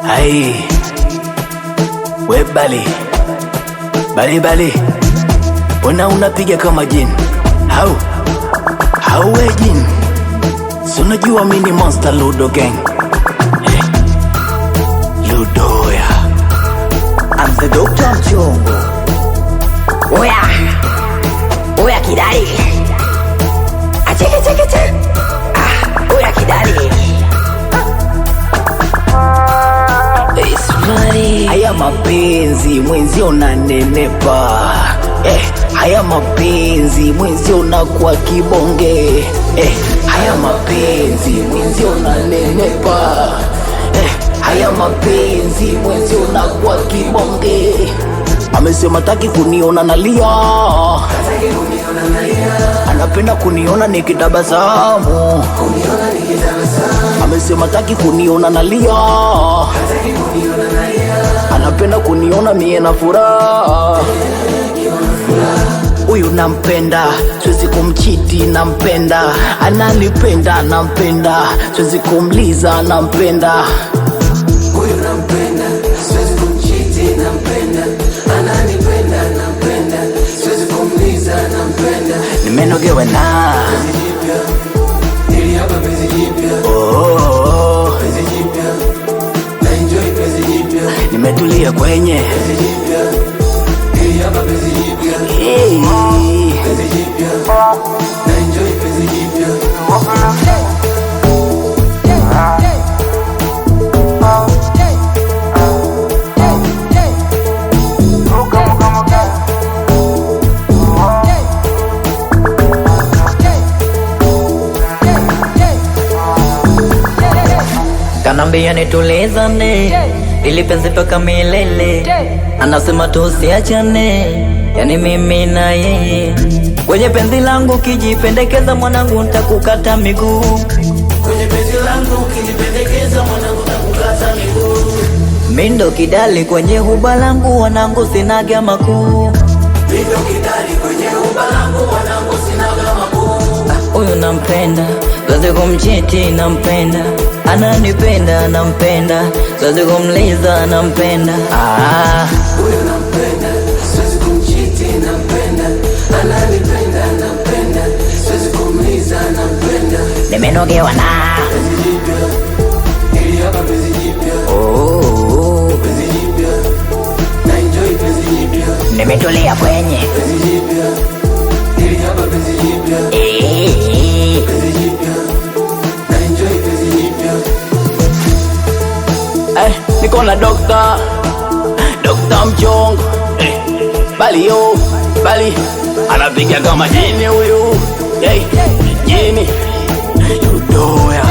Ai, we bali bali, unapiga kama jini. Hau we jini, si unajua mimi ni Monster Ludo Gang. Ludo ya I'm the Dr. Mchongo. Oya kidali. Acheke. Oya kidali. haya mapenzi mwenzi unanenepa. Haya mapenzi mwenzi unakuwa kibonge. Haya mapenzi mwenzi unanenepa. Haya mapenzi mwenzi unakuwa kibonge. Amesema taki kuniona nalia, anapenda kuniona nikitabasamu. Amesema taki kuniona nalia, anapenda kuniona mie na furaha. Huyu nampenda, siwezi kumchiti, nampenda. Ananipenda, nampenda, siwezi kumliza, nampenda. Huyu nampenda, siwezi kumchiti, nampenda. Ananipenda, nampenda, siwezi kumliza, nampenda. Nimenogewa na penzi jipya, ili hapa penzi jipya. Penzi jipya, na enjoy penzi jipya. Nimetulia kwenye penzi jipya, ili hapa penzi jipya. Penzi jipya, na enjoy penzi jipya. Kanambia nitulizane, ili penzi paka milele. Anasema tusiachane, yani mimi na yeye. Kwenye penzi langu kijipendekeza mwanangu nitakukata miguu. Kwenye penzi langu ukijipendekeza mwanangu nitakukata miguu. Mindo kidali kwenye huba langu wanangu sinaga makuu. Mindo kidali kwenye huba langu wanangu sinaga makuu. Huyu nampenda, siwezi kumchiti, nampenda. Ananipenda, nampenda, siwezi kumliza, nampenda. Huyu nampenda, siwezi kumchiti, nampenda. Ananipenda, nampenda, siwezi kumliza, nampenda. Nimenogewa na penzi jipya, ili hapa penzi jipya. Penzi jipya, na enjoy penzi jipya. nimetulia kwenye penzi jipya, ili hapa penzi jipya. Penzi jipya, na enjoy penzi jipya. niko na Dr. Mchongo. Bali anapiga kama jini huyu. Jini Ludo ya